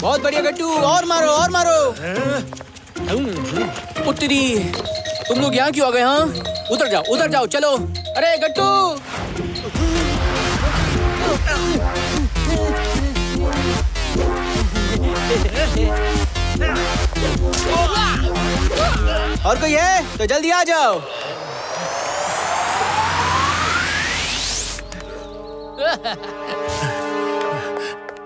बहुत बढ़िया गट्टू, और मारो और मारो। उत्तरी, तुम लोग यहाँ क्यों आ गए? हाँ, उतर जाओ चलो। अरे गट्टू, और कोई है तो जल्दी आ जाओ।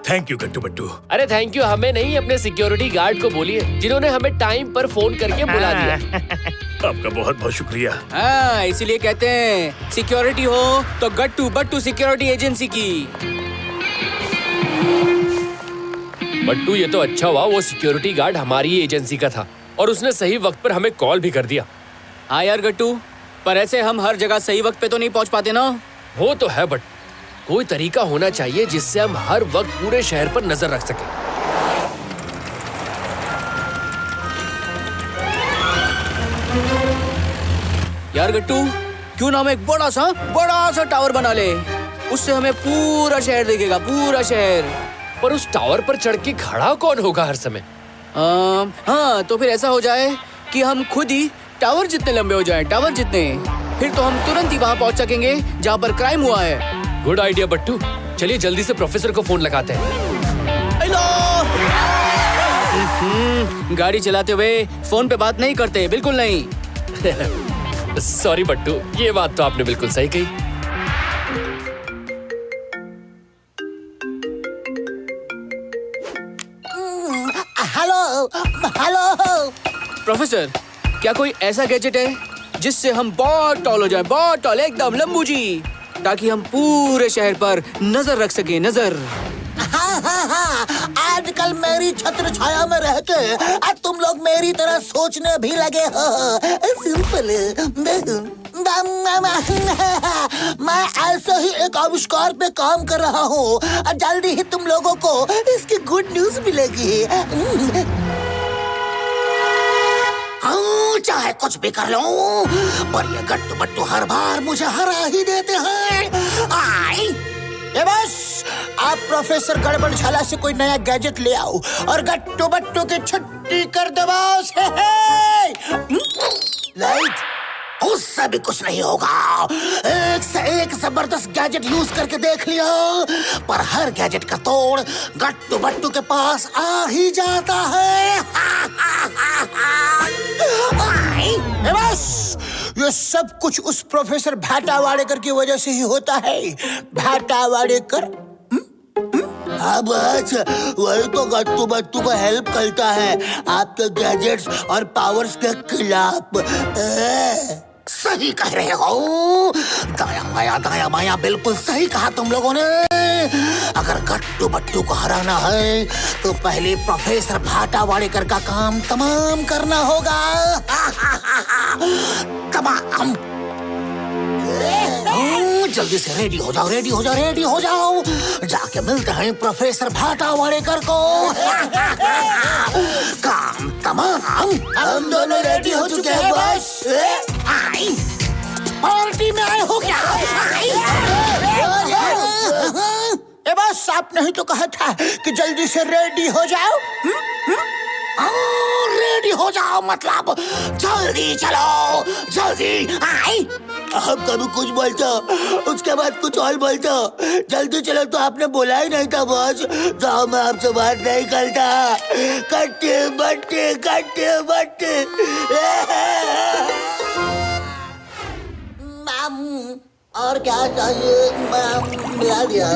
थैंक यू गट्टू बट्टू। अरे थैंक यू हमें नहीं, अपने सिक्योरिटी गार्ड को बोलिए जिन्होंने हमें टाइम पर फोन करके बुला दिया। आपका बहुत बहुत शुक्रिया। हाँ, इसीलिए कहते हैं सिक्योरिटी हो तो गट्टू बट्टू सिक्योरिटी एजेंसी की। बट्टू ये तो अच्छा हुआ वो सिक्योरिटी गार्ड हमारी ही एजेंसी का था और उसने सही वक्त पर हमें कॉल भी कर दिया। हाँ यार गट्टू, पर ऐसे हम हर जगह सही वक्त पे तो नहीं पहुंच पाते ना। वो तो है, बट कोई तरीका होना चाहिए जिससे हम हर वक्त पूरे शहर पर नजर रख सकें। यार गट्टू, क्यों ना हम एक बड़ा सा टावर बना ले। उससे हमें पूरा शहर दिखेगा, पूरा शहर। पर उस टावर पर चढ़ के खड़ा कौन होगा हर समय? हाँ, तो फिर ऐसा हो जाए कि हम खुद ही टावर जितने लंबे हो जाएं, टावर जितने। फिर तो हम तुरंत ही वहाँ पहुँच सकेंगे जहाँ पर क्राइम हुआ है। गुड आइडिया बट्टू, चलिए जल्दी से प्रोफेसर को फोन लगाते हैं। गाड़ी चलाते हुए फोन पे बात नहीं करते, बिल्कुल नहीं। सॉरी बट्टू, ये बात तो आपने बिल्कुल सही कही। हेलो प्रोफेसर, क्या कोई ऐसा गैजेट है जिससे हम बहुत टॉल हो जाएं, बहुत टॉल, एकदम लंबू जी, ताकि हम पूरे शहर पर नजर रख सके, नजर। हाँ, आजकल मेरी छत्र छाया में रह के तुम लोग मेरी तरह सोचने भी लगे हो। सिंपल, मैं ऐसे ही एक आविष्कार पे काम कर रहा हूँ। जल्दी ही तुम लोगों को इसकी गुड न्यूज मिलेगी। चाहे कुछ भी कर लो, पर ये गट्टू बट्टू हर बार मुझे हरा ही देते हैं। ये बस, आप प्रोफेसर गड़बड़ झाला से कोई नया गैजेट ले आओ और गट्टू बट्टू की छुट्टी कर दो बॉस। लाइट, उससे भी कुछ नहीं होगा। एक से एक जबरदस्त गैजेट यूज करके देख लिया, पर हर गैजेट का तोड़ गट्टू बट्टू के पास आ ही जाता है। बस, ये सब कुछ उस प्रोफेसर भाटावाड़ेकर की वजह से ही होता है। भाटावाड़ेकर बस वही तो गट्टू बट्टू को हेल्प करता है आपके गैजेट्स और पावर्स के खिलाफ। सही कह रहे हो, दाया माया बिल्कुल सही कहा तुम लोगों ने। अगर गट्टू बट्टू को हराना है तो पहले प्रोफेसर भाटावाड़ेकर का काम तमाम करना होगा। तमाम। जल्दी से रेडी हो जाओ। जाके मिलते हैं प्रोफेसर भाटावाड़ेकर को। काम तमाम। हम दोनों रेडी हो चुके हैं बस। पार्टी में आए हो क्या? बस, आपने ही तो कहा था कि जल्दी से रेडी हो जाओ। रेडी हो जाओ मतलब जल्दी चलो, जल्दी। हम कभी कुछ बोलता, उसके बाद कुछ और बोलता। जल्दी चलो तो आपने बोला ही नहीं था बॉस। जाओ, मैं आपसे बात नहीं करता। कट्टे बट्टे। और क्या चाहिए? मिला दिया।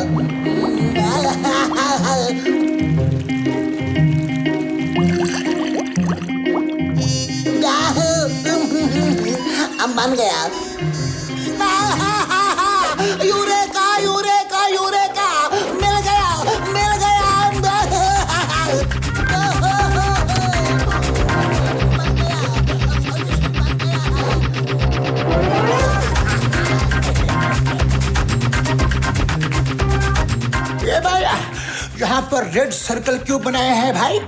बन गया। यूरेका, मिल गया। ये भाई, यहाँ पर रेड सर्कल क्यों बनाया है भाई?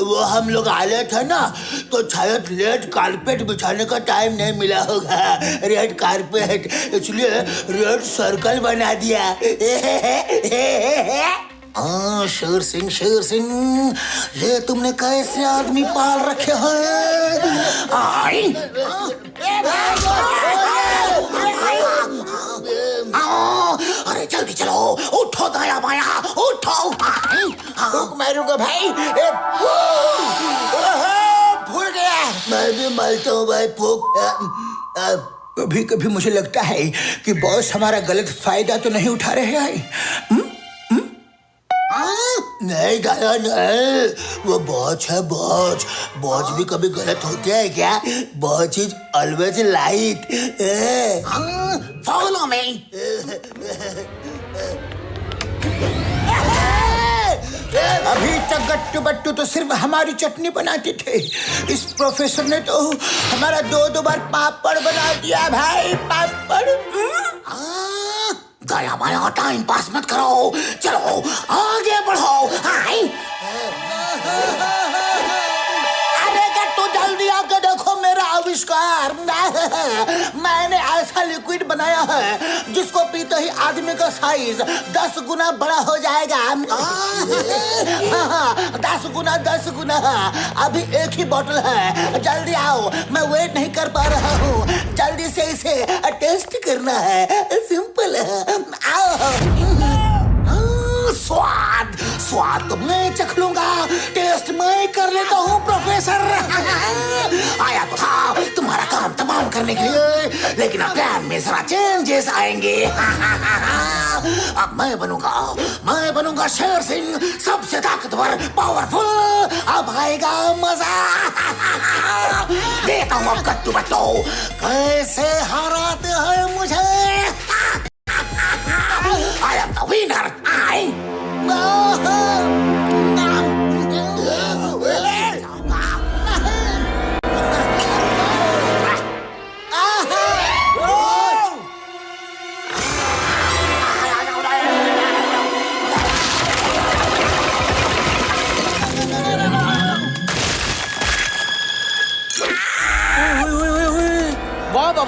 वो हम लोग आए थे ना, तो शायद रेड कारपेट बिछाने का टाइम नहीं मिला होगा। रेड कारपेट, इसलिए रेड सर्कल बना दिया। हाँ शेर सिंह, ये तुमने कैसे आदमी पाल रखे हैं? आई अरे जल्दी चलो, उठो दाया बाया, उठो। मारूंगा भाई, भूल गया। मैं भी मरता हूँ भाई फूक। कभी कभी मुझे लगता है कि बॉस हमारा गलत फायदा तो नहीं उठा रहे हैं। नहीं दाया नहीं, वो बॉच है बॉच। बॉच भी कभी गलत होते हैं क्या? बॉच is always light. Follow me. अभी तक गट्टू बट्टू तो सिर्फ हमारी चटनी बनाते थे, इस प्रोफेसर ने तो हमारा दो बार पापड़ बना दिया भाई, पापड़। गया माया टाइम पास मत करो, चलो आगे बढ़ो। अरे गट्टू जल्दी आके देखो मेरा आविष्कार। मैंने ऐसा लिक्विड बनाया है जिसको पीते ही आदमी का साइज 10 गुना बड़ा हो जाएगा। 10 गुना। अभी एक ही बोतल है, जल्दी आओ, मैं वेट नहीं कर पा रहा हूँ। जल्दी से इसे टेस्ट करना है, सिंपल है। आओ। स्वाद तो मैं चख लूंगा, टेस्ट मैं कर लेता हूँ प्रोफेसर। आया तो था तुम्हारा काम तमाम करने के लिए, लेकिन अब प्लान में जरा चेंजेस आएंगे। अब मैं बनूंगा शेर सिंह, सबसे ताकतवर, पावरफुल। अब आएगा मजा। देता हूँ अब गट्टू बट्टू कैसे हराते हैं मुझे। I am the winner.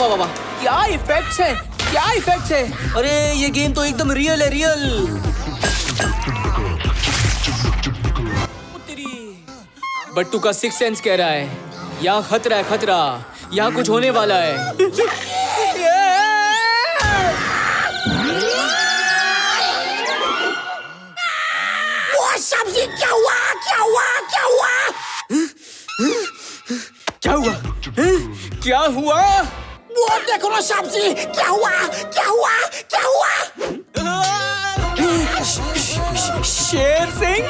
वाह, क्या इफेक्ट्स है, क्या इफेक्ट्स है। अरे ये गेम तो एकदम रियल है, रियल। बट्टू का सिक्स सेंस कह रहा है यहाँ खतरा है, खतरा, यहाँ कुछ होने वाला है। वो सब्जी क्या हुआ? क्या हुआ? वो देखो ना सब्जी, क्या हुआ? शेर सिंह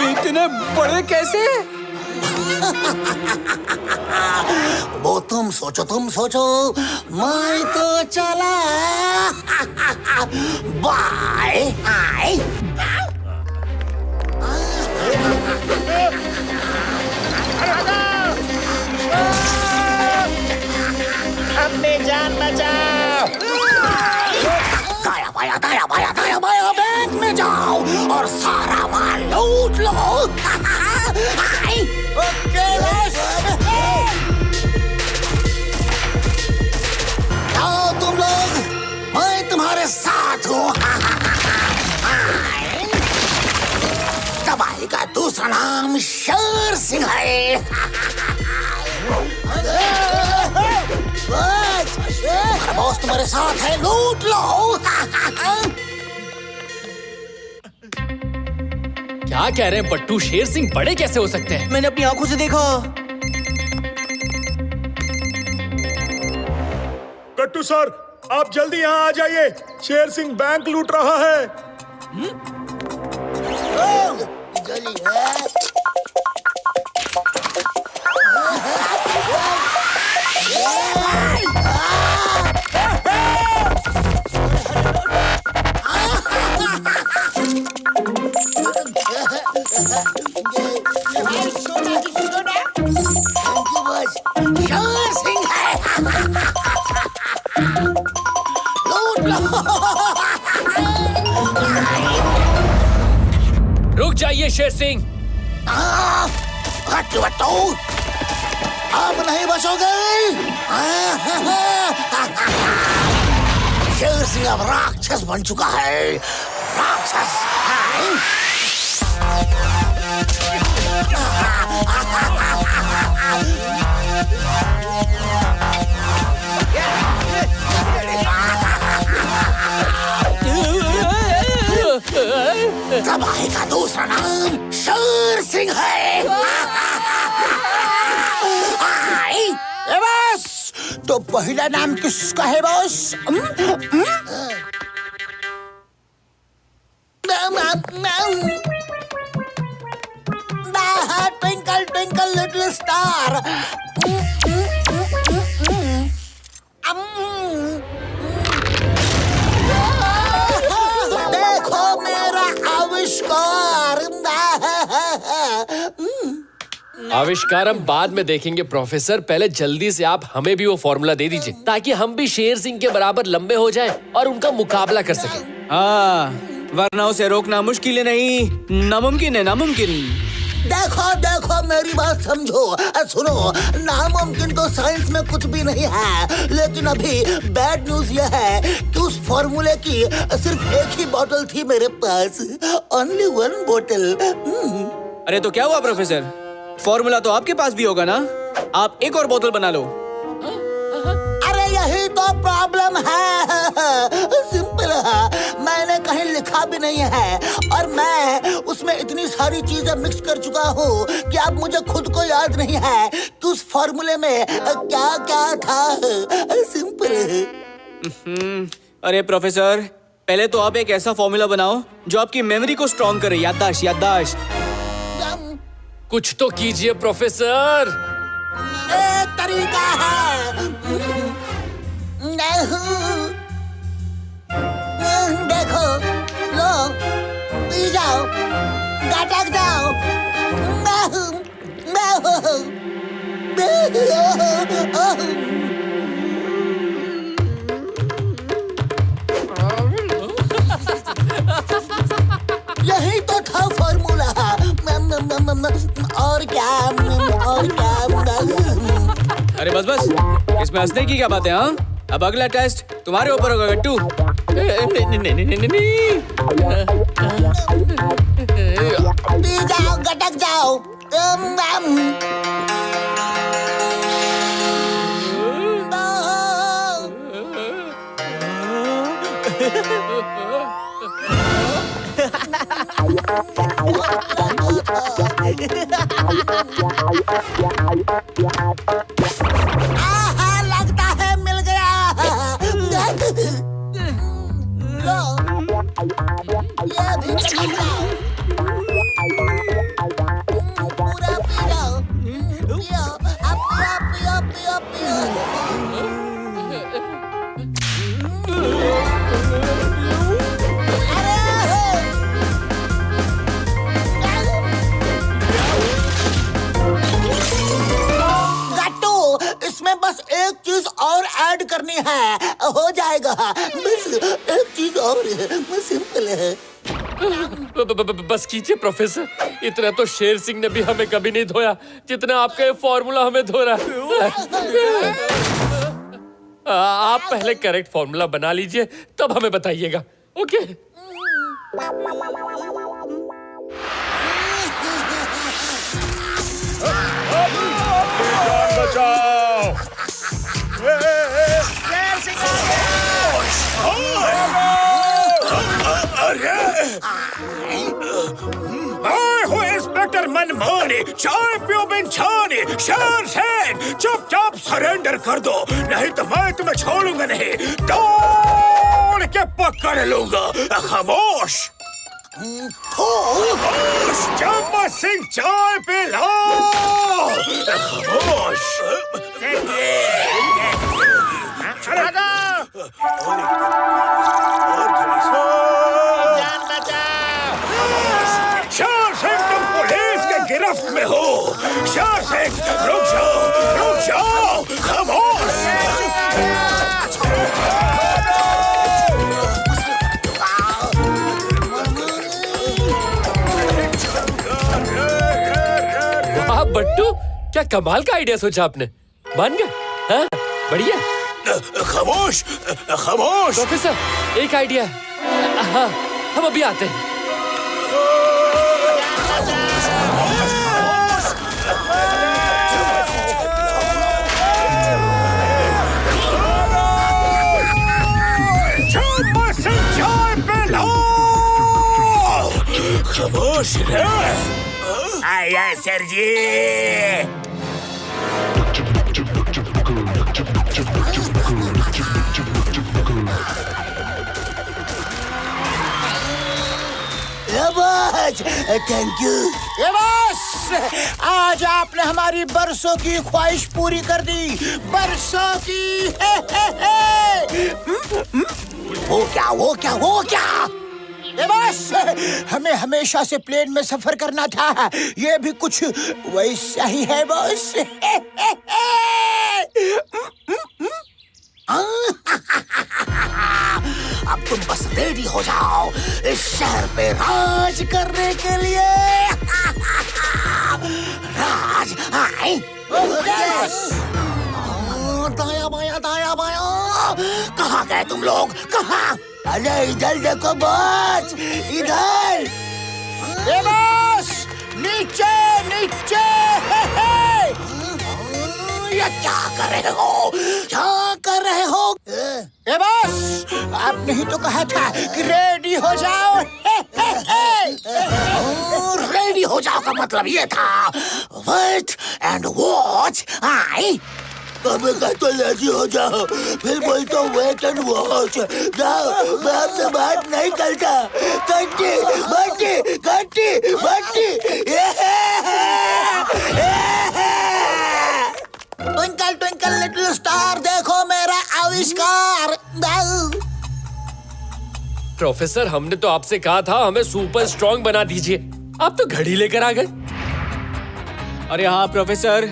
इतने बड़े कैसे? वो तुम सोचो, मैं तो चला। बाय। अपनी जान बचाओ। दाया बाया बैंक में जाओ और सारा माल लूट लो। ओके आओ तुम लोग, मैं तुम्हारे साथ हूँ। तबाही का दूसरा नाम शेर सिंह है। बॉस तुम्हारे साथ है, लूट लो। क्या कह रहे हैं बट्टू? शेर सिंह बड़े कैसे हो सकते हैं? मैंने अपनी आंखों से देखा। गट्टू सर, आप जल्दी यहाँ आ जाइए, शेर सिंह बैंक लूट रहा है। रुक जाइए शेर सिंह। गट्टू बट्टू, अब नहीं बचोगे। शेर सिंह अब राक्षस बन चुका है। राक्षस। हाँ। तबाही का दूसरा नाम शेर सिंह है। ए बॉस, तो पहला नाम किसका है boss? Twinkle twinkle little star. देखो मेरा आविष्कार। आविष्कार हम बाद में देखेंगे प्रोफेसर, पहले जल्दी से आप हमें भी वो फॉर्मूला दे दीजिए ताकि हम भी शेर सिंह के बराबर लंबे हो जाएं और उनका मुकाबला कर सकें। हाँ, वरना उसे रोकना मुश्किल नहीं, नामुमकिन है, नामुमकिन। देखो देखो मेरी बात समझो। सुनो, नामुमकिन तो साइंस में कुछ भी नहीं है, लेकिन अभी बैड न्यूज यह है कि उस फॉर्मूले की सिर्फ एक ही बोतल थी मेरे पास। ओनली वन बोतल। अरे तो क्या हुआ प्रोफेसर? फॉर्मूला तो आपके पास भी होगा ना? आप एक और बोतल बना लो। अरे यही तो प्रॉब्लम है। सिंपल है, मैंने कहीं लिखा भी नहीं है और मैं उसमें इतनी सारी चीजें मिक्स कर चुका हूँ कि अब मुझे खुद को याद नहीं है कि उस फॉर्मूले में क्या क्या था। सिंपल है। अरे प्रोफेसर, पहले तो आप एक ऐसा फॉर्मूला बनाओ जो आपकी मेमोरी को स्ट्रॉन्ग करे। याददाश्त, याददाश्त। कुछ तो कीजिए प्रोफेसर। एक तरीका है। देखो, लो, पी जाओ, गटक जाओ। यही तो था फॉर्मूला। और क्या, और क्या? अरे बस बस, इसमें हंसने की क्या बात है? हाँ, अब अगला टेस्ट तुम्हारे ऊपर होगा गट्टू। पी जाओ, गटक जाओ। लगता है मिल गया। लो, ये भी चमक जाओ। पूरा पी जाओ। पियो, अब पियो, पियो, पियो, बस एक चीज और ऐड करनी है, हो जाएगा। बस एक चीज और, सिंपल है। बस कीजिए प्रोफेसर, इतना तो शेर सिंह ने भी हमें कभी नहीं धोया जितना आपका ये फॉर्मूला हमें धो रहा है। आप पहले करेक्ट फॉर्मूला बना लीजिए, तब हमें बताइएगा। ओके? बचाओ। मैं हूँ इंस्पेक्टर मनमानी, चाय पियो बिनछानी। शेर सिंह, चुपचाप सरेंडर कर दो, नहीं तो मैं तुम्हें छोड़ूंगा नहीं, दौड़ के पकड़ लूंगा। खामोश। चंपा सिंह, चाय पिला। खामोश। जान बचाओ। शेर सिंह, तुम पुलिस के गिरफ्त में हो। शेर सिंह, रुक जाओ, रुक जाओ। खामोश। वाह बट्टू, क्या कमाल का आइडिया सोचा आपने। बन गए? हाँ, बढ़िया। खामोश, खामोश। प्रोफेसर, एक आइडिया। हाँ, हम अभी आते हैं। चाय पिलाओ। खामोश रह। आया सर जी। Thank you. ये बस, आज आपने हमारी बरसों की ख्वाहिश पूरी कर दी। बरसों की। वो क्या? ये बस, हमें हमेशा से प्लेन में सफर करना था। ये भी कुछ वैसा ही है बॉस। अब तुम बस रेडी हो जाओ इस शहर पे राज करने के लिए। राज आए। दाया बाया। कहाँ गए तुम लोग? कहाँ? अरे इधर देखो बॉस, इधर। ये बस, नीचे नीचे। ये क्या कर रहे हो? क्या कर रहे हो? ए बस, आपने ही तो कहा था कि रेडी हो जाओ। रेडी हो जाओ का मतलब ये था वेट एंड वॉच। आई कभी कहते रेडी हो जाओ, फिर बोलते हो वेट एंड वॉच। जाओ, मैं आपसे बात नहीं करता। घंटी घंटी घंटी घंटी। ट्विंकल ट्विंकल लिटिल स्टार, देखो मेरा आविष्कार। प्रोफेसर, हमने तो आपसे कहा था हमें सुपर स्ट्रॉन्ग बना दीजिए। आप तो घड़ी लेकर आ गए। अरे हाँ प्रोफेसर,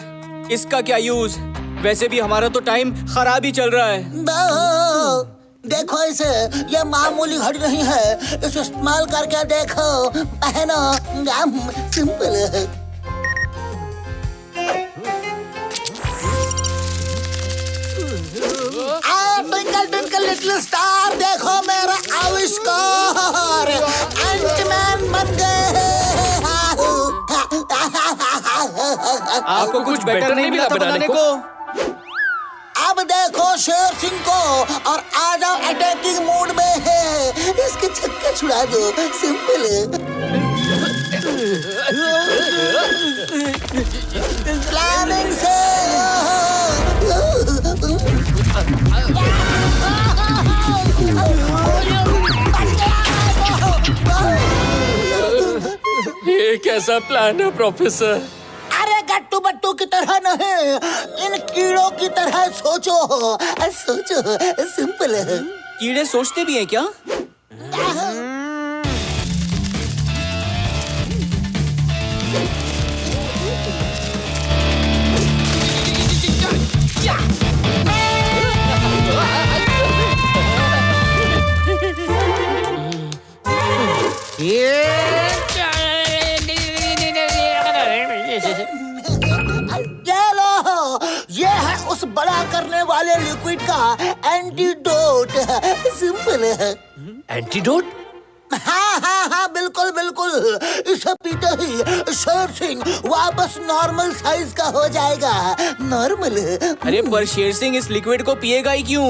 इसका क्या यूज? वैसे भी हमारा तो टाइम खराब ही चल रहा है। देखो इसे, ये मामूली घड़ी नहीं है। इसे इस्तेमाल करके देखो, पहनो। सिंपल है। ट्विंकल ट्विंकल लिटिल स्टार, देखो मेरा आविष्कार। एंटमैन बन गए। आपको कुछ बेटर नहीं मिला बनाने को? अब देखो शेर सिंह को और आ जाओ अटैकिंग मूड में है। इसके छक्के छुड़ा दो, सिंपल है। प्लानिंग से। ये कैसा प्लान है प्रोफेसर? अरे गट्टू बट्टू की तरह नहीं, इन कीड़ों की तरह सोचो। सोचो, सिंपल है। कीड़े सोचते भी हैं क्या? ये है उस बड़ा करने वाले लिक्विड का एंटीडोट। सिंपल है। एंटीडोट? हाँ, बिल्कुल बिल्कुल। इसे पीते ही शेर सिंह वापस नॉर्मल साइज का हो जाएगा। नॉर्मल। अरे पर शेर सिंह इस लिक्विड को पिएगा ही क्यों?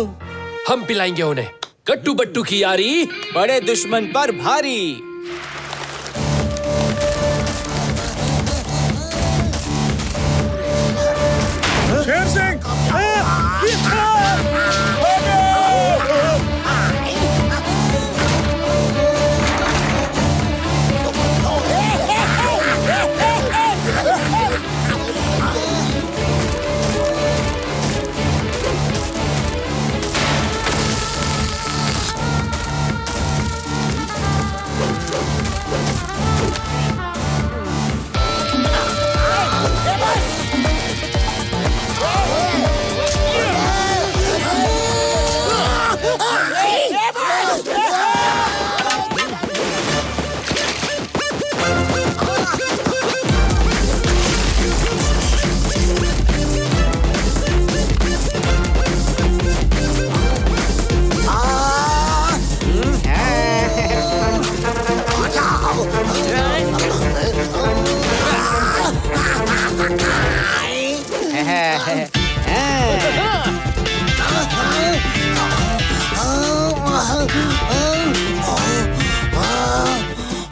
हम पिलाएंगे उन्हें। गट्टू बट्टू की यारी बड़े दुश्मन पर भारी। शेर सिंह।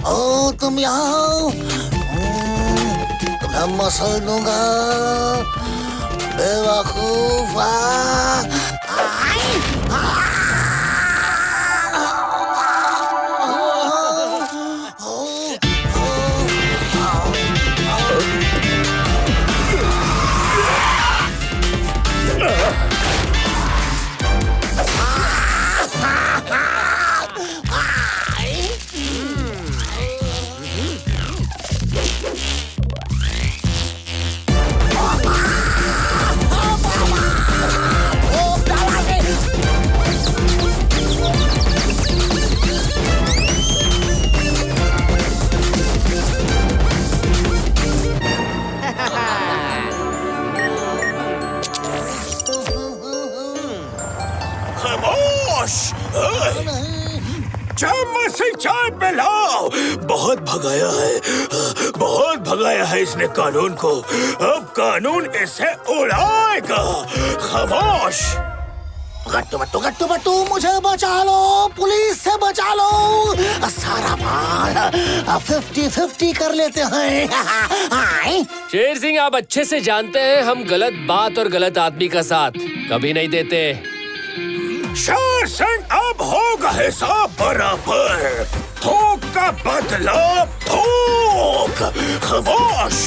ओ तुम यहाँ आओ। तुम्हें मसल दूंगा बेवकूफ। खामोश! चम्मच से चाय पिलाओ। बहुत भगाया है, बहुत भगाया है इसने कानून को। अब कानून इसे उड़ाएगा। खामोश! गट्टू बट्टू गट्टू बट्टू, मुझे बचा लो, पुलिस से बचा लो। सारा माल 50-50 कर लेते हैं। शेर सिंह, आप अच्छे से जानते हैं हम गलत बात और गलत आदमी का साथ कभी नहीं देते। शेर सिंह, अब होगा हिसाब बराबर। थूक का बदला थूक। खामोश!